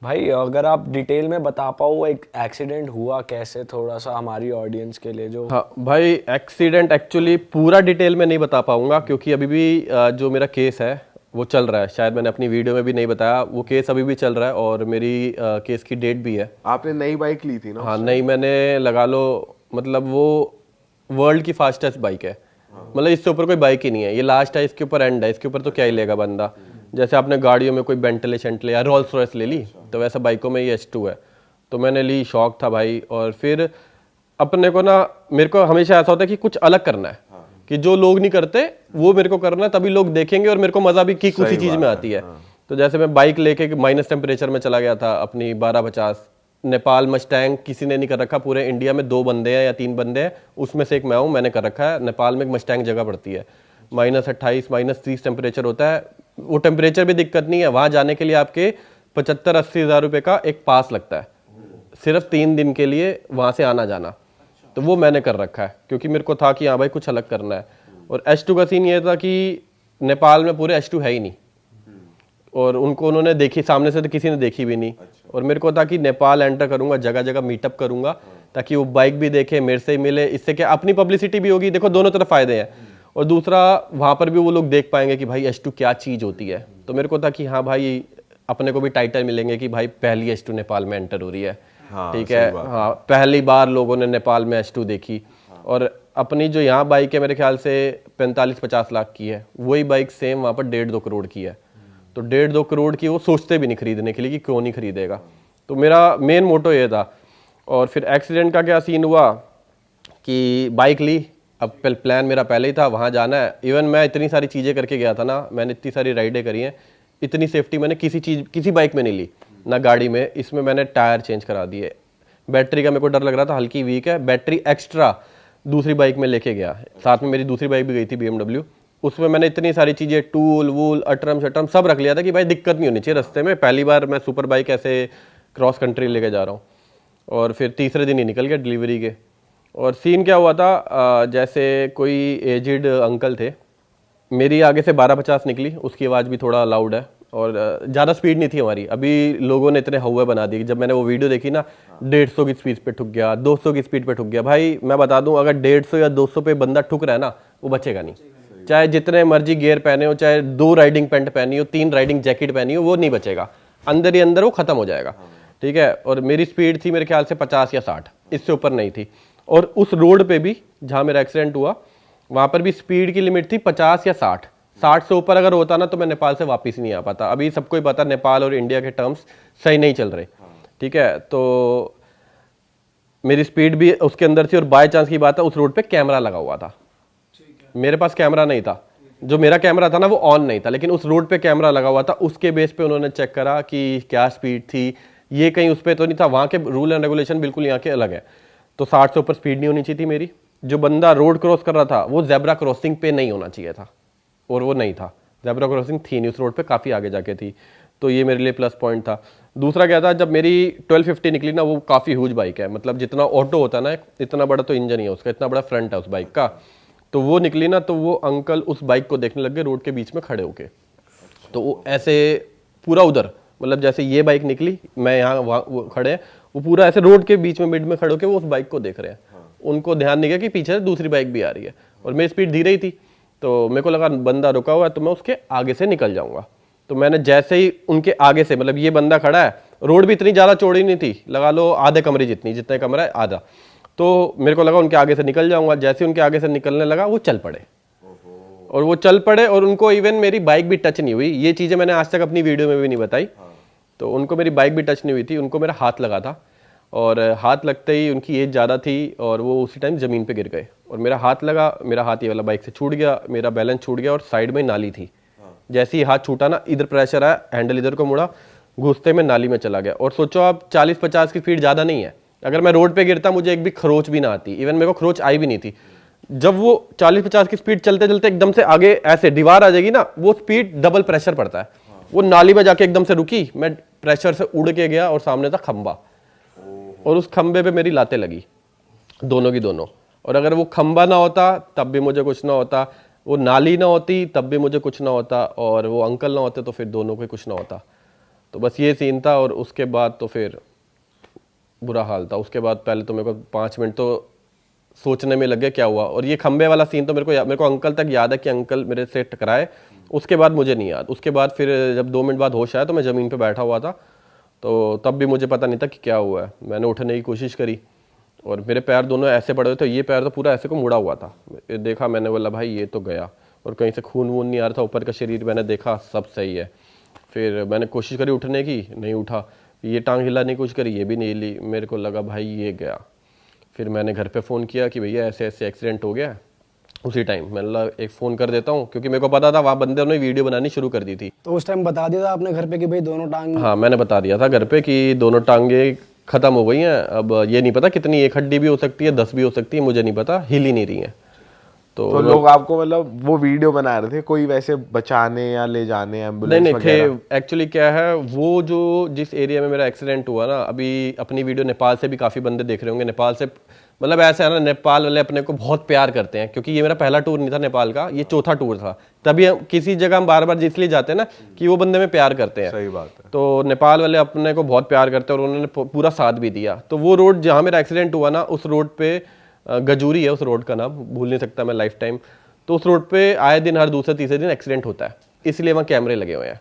भाई अगर आप डिटेल में बता पाओ वो एक एक्सीडेंट हुआ कैसे, थोड़ा सा हमारी ऑडियंस के लिए जो। हाँ भाई, एक्सीडेंट एक्चुअली पूरा डिटेल में नहीं बता पाऊंगा क्योंकि अभी भी जो मेरा केस है वो चल रहा है। शायद मैंने अपनी वीडियो में भी नहीं बताया, वो केस अभी भी चल रहा है और मेरी केस की डेट भी है। आपने नई बाइक ली थी ना? हाँ नहीं, मैंने लगा लो मतलब वो वर्ल्ड की फास्टेस्ट बाइक है। मतलब इससे ऊपर कोई बाइक ही नहीं है, ये लास्ट है, इसके ऊपर एंड है, इसके ऊपर तो क्या ही लेगा बंदा। जैसे आपने गाड़ियों में कोई बेंटले शेंटले या रोल्स रॉयस ले ली, तो वैसा बाइकों में ये S2 है। तो मैंने ली, शौक था भाई। और फिर अपने को ना, मेरे को हमेशा ऐसा होता है कि कुछ अलग करना है, कि जो लोग नहीं करते वो मेरे को करना है, तभी लोग देखेंगे और मेरे को मजा भी किक उसी चीज में आती है। तो जैसे मैं बाइक लेके माइनस टेम्परेचर में चला गया था अपनी 1250 नेपाल मस्टैंग। किसी ने नहीं कर रखा पूरे इंडिया में, 2 बंदे हैं या 3 बंदे हैं, उसमें से एक मैं हूँ, मैंने कर रखा है। नेपाल में एक मस्टैंग जगह पड़ती है, -28 -30 टेम्परेचर होता है। वो टेम्परेचर भी दिक्कत नहीं है, वहां जाने के लिए आपके 75-80 हज़ार रुपये का एक पास लगता है, सिर्फ 3 दिन के लिए वहां से आना जाना। तो वो मैंने कर रखा है क्योंकि मेरे को था कि हाँ भाई कुछ अलग करना है। और S2 का सीन ये था कि नेपाल में पूरे S2 है ही नहीं, और उनको उन्होंने देखी सामने से तो किसी ने देखी भी नहीं। और मेरे को था कि नेपाल एंटर करूंगा, जगह जगह मीटअप करूंगा, ताकि वो बाइक भी देखे, मेरे से मिले, इससे क्या अपनी पब्लिसिटी भी होगी। देखो दोनों तरफ फायदे हैं, और दूसरा वहां पर भी वो लोग देख पाएंगे कि भाई S2 क्या चीज होती है। तो मेरे को था कि हाँ भाई अपने को भी टाइटल मिलेंगे कि भाई पहली S2 नेपाल में एंटर हो रही है। ठीक है, हाँ पहली बार लोगों ने नेपाल में S2 देखी। और अपनी जो यहाँ बाइक है मेरे ख्याल से 45-50 लाख की है, वही बाइक सेम वहाँ पर 1.5-2 करोड़ की है। तो 1.5-2 करोड़ की वो सोचते भी नहीं खरीदने के लिए कि क्यों नहीं खरीदेगा। तो मेरा मेन मोटो ये था। और फिर एक्सीडेंट का क्या सीन हुआ कि बाइक ली, अब प्लान मेरा पहले ही था वहाँ जाना है। इवन मैं इतनी सारी चीज़ें करके गया था ना, मैंने इतनी सारी राइडें करी हैं, इतनी सेफ्टी मैंने किसी बाइक में नहीं ली, ना गाड़ी में। इसमें मैंने टायर चेंज करा दिए। बैटरी का मेरे को डर लग रहा था, हल्की वीक है, बैटरी एक्स्ट्रा दूसरी बाइक में लेके गया। साथ में मेरी दूसरी बाइक भी गई थी BMW, उसमें मैंने इतनी सारी चीज़ें, टूल वूल अटरम शटरम सब रख लिया था कि भाई दिक्कत नहीं होनी चाहिए रास्ते में। पहली बार मैं सुपर बाइक ऐसे क्रॉस कंट्री लेके जा रहा हूँ। और फिर तीसरे दिन ही निकल गया डिलीवरी के। और सीन क्या हुआ था, जैसे कोई एजिड अंकल थे, मेरी आगे से 1250 निकली, उसकी आवाज़ भी थोड़ा लाउड है, और ज़्यादा स्पीड नहीं थी हमारी। अभी लोगों ने इतने हवा बना दिए कि जब मैंने वो वीडियो देखी ना, 150 की स्पीड पे ठुक गया, 200 की स्पीड पे ठुक गया। भाई मैं बता दूं, अगर 150 या 200 पे बंदा ठुक रहा है ना, वो बचेगा नहीं। चाहे जितने मर्जी गियर पहने हो, चाहे 2 राइडिंग पैंट पहनी हो, 3 राइडिंग जैकेट पहनी हो, वो नहीं बचेगा। अंदर ही अंदर वो खत्म हो जाएगा। ठीक है, और मेरी स्पीड थी मेरे ख्याल से 50 या 60, इससे ऊपर नहीं थी। और उस रोड पे भी जहाँ मेरा एक्सीडेंट हुआ, वहाँ पर भी स्पीड की लिमिट थी 50 या 60। 60 से ऊपर अगर होता ना तो मैं नेपाल से वापस नहीं आ पाता। अभी सबको ही पता, नेपाल और इंडिया के टर्म्स सही नहीं चल रहे। ठीक है, तो मेरी स्पीड भी उसके अंदर थी। और बाय चांस की बात है, उस रोड पे कैमरा लगा हुआ था, मेरे पास कैमरा नहीं था। जो मेरा कैमरा था ना वो ऑन नहीं था, लेकिन उस रोड पे कैमरा लगा हुआ था। उसके बेस पे उन्होंने चेक करा कि क्या स्पीड थी, ये कहीं उस पर तो नहीं था। वहाँ के रूल एंड रेगुलेशन बिल्कुल यहाँ के अलग है। तो 60 से ऊपर स्पीड नहीं होनी चाहिए थी मेरी। जो बंदा रोड क्रॉस कर रहा था वो जेब्रा क्रॉसिंग पे नहीं होना चाहिए था, और वो नहीं था। जेब्रा क्रॉसिंग थी नहीं उस रोड पे, काफ़ी आगे जाके थी। तो ये मेरे लिए प्लस पॉइंट था। दूसरा क्या था, जब मेरी 1250 निकली ना, वो काफ़ी ह्यूज बाइक है, मतलब जितना ऑटो होता है ना, इतना बड़ा तो इंजन ही है उसका, इतना बड़ा फ्रंट है उस बाइक का। तो वो निकली ना, तो वो अंकल उस बाइक को देखने लग गए रोड के बीच में खड़े होके। तो वो ऐसे पूरा उधर, मतलब जैसे ये बाइक निकली, मैं यहाँ वो खड़े हैं, वो पूरा ऐसे रोड के बीच में मिड में खड़े होके वो उस बाइक को देख रहे हैं। उनको ध्यान नहीं गया कि पीछे से दूसरी बाइक भी आ रही है, और मेरी स्पीड धीरे ही थी। तो मेरे को लगा बंदा रुका हुआ है तो मैं उसके आगे से निकल जाऊंगा। तो मैंने जैसे ही उनके आगे से, मतलब ये बंदा खड़ा है, रोड भी इतनी ज़्यादा चौड़ी नहीं थी, लगा लो आधे कमरे जितनी, जितने कमरा है आधा। तो मेरे को लगा उनके आगे से निकल जाऊंगा। जैसे उनके आगे से निकलने लगा, वो चल पड़े, और वो चल पड़े, और उनको इवन मेरी बाइक भी टच नहीं हुई। ये चीज़ें मैंने आज तक अपनी वीडियो में भी नहीं बताई। तो उनको मेरी बाइक भी टच नहीं हुई थी, उनको मेरा हाथ लगा था, और हाथ लगते ही उनकी एज ज़्यादा थी और वो उसी टाइम ज़मीन पे गिर गए। और मेरा हाथ लगा, मेरा हाथ ये वाला बाइक से छूट गया, मेरा बैलेंस छूट गया, और साइड में नाली थी। जैसे ही हाथ छूटा ना, इधर प्रेशर आया, हैंडल इधर को मुड़ा, घुसते में नाली में चला गया। और सोचो आप, 40-50 की स्पीड ज़्यादा नहीं है। अगर मैं रोड पे गिरता मुझे एक भी खरोच भी ना आती, इवन मेरे को खरोच आई भी नहीं थी। जब वो 40-50 की स्पीड चलते चलते एकदम से आगे ऐसे दीवार आ जाएगी ना, वो स्पीड डबल प्रेशर पड़ता है। वो नाली में जाके एकदम से रुकी, मैं प्रेशर से उड़ के गया, और सामने था खंबा, और उस खंबे पे मेरी लातें लगी, दोनों की दोनों। और अगर वो खंबा ना होता तब भी मुझे कुछ ना होता, वो नाली ना होती तब भी मुझे कुछ ना होता, और वो अंकल ना होते तो फिर दोनों को कुछ ना होता। तो बस ये सीन था। और उसके बाद तो फिर बुरा हाल था। उसके बाद पहले तो मेरे को 5 मिनट तो सोचने में लग गया क्या हुआ। और ये खंबे वाला सीन तो मेरे को अंकल तक याद है कि अंकल मेरे से टकराए, उसके बाद मुझे नहीं याद। उसके बाद फिर जब 2 मिनट बाद होश आया तो मैं ज़मीन पे बैठा हुआ था, तो तब भी मुझे पता नहीं था कि क्या हुआ है। मैंने उठने की कोशिश करी और मेरे पैर दोनों ऐसे पड़े हुए थे, ये पैर तो पूरा ऐसे को मुड़ा हुआ था। देखा मैंने, बोला भाई ये तो गया। और कहीं से खून वून नहीं आ रहा था, ऊपर का शरीर मैंने देखा सब सही है। फिर मैंने कोशिश करी उठने की, नहीं उठा। ये टांग हिलाने की कोशिश करी, ये भी नहीं हिली। मेरे को लगा भाई ये गया। फिर मैंने घर पे फ़ोन किया कि भैया ऐसे ऐसे एक्सीडेंट हो गया। उसी टाइम मैंने लगा एक फ़ोन कर देता हूँ, क्योंकि मेरे को पता था वहाँ बंदे ने वीडियो बनानी शुरू कर दी थी। तो उस टाइम बता दिया था आपने घर पे कि भाई दोनों टांग? हाँ मैंने बता दिया था घर पे कि दोनों टांगे ख़त्म हो गई हैं। अब ये नहीं पता कितनी, 1 हड्डी भी हो सकती है, 10 भी हो सकती है, मुझे नहीं पता, हिल ही नहीं रही है। तो लोग आपको मतलब वो वीडियो बना रहे थे, कोई वैसे बचाने या ले जाने एम्बुलेंस नहीं वगैरह? थे। एक्चुअली क्या है, वो जो जिस एरिया में मेरा एक्सीडेंट हुआ ना, अभी अपनी वीडियो नेपाल से भी काफ़ी बंदे देख रहे होंगे। नेपाल से मतलब ऐसा है ना, नेपाल वाले अपने को बहुत प्यार करते हैं, क्योंकि ये मेरा पहला टूर नहीं था नेपाल का, ये चौथा टूर था। तभी किसी जगह हम बार बार इसलिए जाते हैं ना कि वो बंदे में प्यार करते हैं। सही बात है। तो नेपाल वाले अपने को बहुत प्यार करते हैं और उन्होंने पूरा साथ भी दिया। तो वो रोड जहाँ मेरा एक्सीडेंट हुआ ना, उस रोड पे गजूरी है उस रोड का नाम, भूल नहीं सकता मैं लाइफ टाइम। तो उस रोड पे आए दिन, हर दूसरे तीसरे दिन एक्सीडेंट होता है, इसलिए वहाँ कैमरे लगे हुए हैं।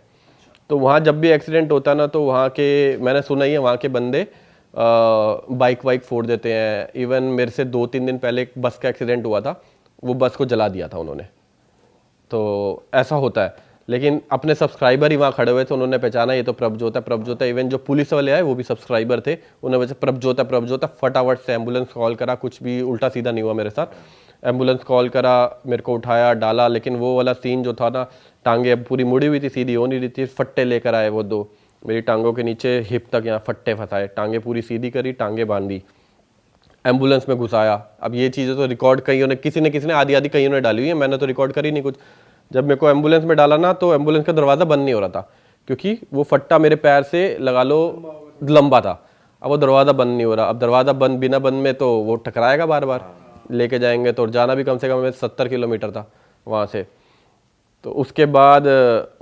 तो वहाँ जब भी एक्सीडेंट होता है ना, तो वहाँ के, मैंने सुना ही है, वहाँ के बंदे बाइक वाइक फोड़ देते हैं। इवन मेरे से 2-3 दिन पहले एक बस का एक्सीडेंट हुआ था, वो बस को जला दिया था उन्होंने। तो ऐसा होता है। लेकिन अपने सब्सक्राइबर ही वहाँ खड़े हुए थे, उन्होंने पहचाना ये तो प्रभजोत है, प्रभजोत है। इवन जो पुलिस वाले आए वो भी सब्सक्राइबर थे, उन्होंने वजह प्रभजोत है, प्रभजोत है। फटाफट से एम्बुलेंस कॉल करा, कुछ भी उल्टा सीधा नहीं हुआ मेरे साथ। एम्बुलेंस कॉल करा, मेरे को उठाया, डाला। लेकिन वो वाला सीन जो था ना, टांगे पूरी मुड़ी हुई थी, सीधी हो नहीं रही थी। फट्टे लेकर आए वो 2, मेरी टांगों के नीचे हिप तक यहाँ फट्टे फंसाए, टांगे पूरी सीधी करी, टांगे बांधी, एम्बुलेंस में घुसाया। अब ये चीज़ें तो रिकॉर्ड कईयों ने, किसी ने आधी आधी कईयों ने डाली हुई है, मैंने तो रिकॉर्ड करी नहीं कुछ। जब मेरे को एम्बुलेंस में डाला ना, तो एम्बुलेंस का दरवाज़ा बंद नहीं हो रहा था, क्योंकि वो फट्टा मेरे पैर से लगा लो लंबा था। अब वो दरवाज़ा बंद नहीं हो रहा। अब दरवाज़ा बंद, बिना बंद में तो वो टकराएगा बार बार, लेके जाएंगे। तो जाना भी कम से कम 70 किलोमीटर था वहाँ से। तो उसके बाद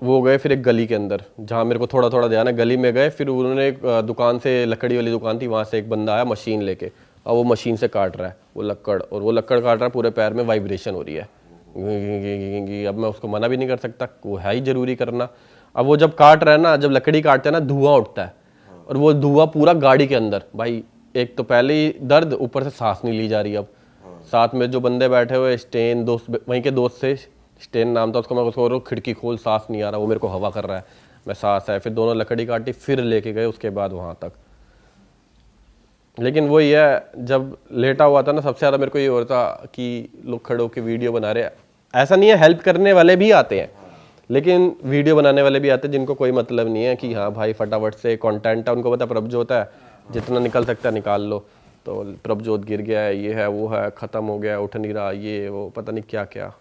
वो गए फिर एक गली के अंदर, जहाँ मेरे को थोड़ा थोड़ा ध्यान है। गली में गए, फिर उन्होंने एक दुकान से, लकड़ी वाली दुकान थी, वहाँ से एक बंदा आया मशीन लेके, और वो मशीन से काट रहा है वो लक्कड़, और वो लक्कड़ काट रहा है, पूरे पैर में वाइब्रेशन हो रही है। अब मैं उसको मना भी नहीं कर सकता, वो है ही जरूरी करना। अब वो जब काट रहा है ना, जब लकड़ी काटते हैं ना, धुआं उठता है, और वो धुआं पूरा गाड़ी के अंदर। भाई एक तो पहले ही दर्द, ऊपर से सांस नहीं ली जा रही। अब साथ में जो बंदे बैठे हुए, स्टेन दोस्त, वहीं के दोस्त से, स्टेन नाम था उसको, मैं उसको खिड़की खोल, सांस नहीं आ रहा, वो मेरे को हवा कर रहा है, मैं सांस है। फिर दोनों लकड़ी काटी, फिर लेके गए उसके बाद वहाँ तक। लेकिन वही है, जब लेटा हुआ था ना, सबसे ज़्यादा मेरे को ये हो रहा था कि लोग खड़े होकर वीडियो बना रहे हैं। ऐसा नहीं है, हेल्प करने वाले भी आते हैं, लेकिन वीडियो बनाने वाले भी आते हैं जिनको कोई मतलब नहीं है कि हाँ भाई फटाफट से कंटेंट है, उनको पता प्रभजोत है, जितना निकल सकता है निकाल लो। तो प्रभजोत गिर गया है, ये है, वो है, ख़त्म हो गया, उठ नहीं रहा, ये वो, पता नहीं क्या क्या।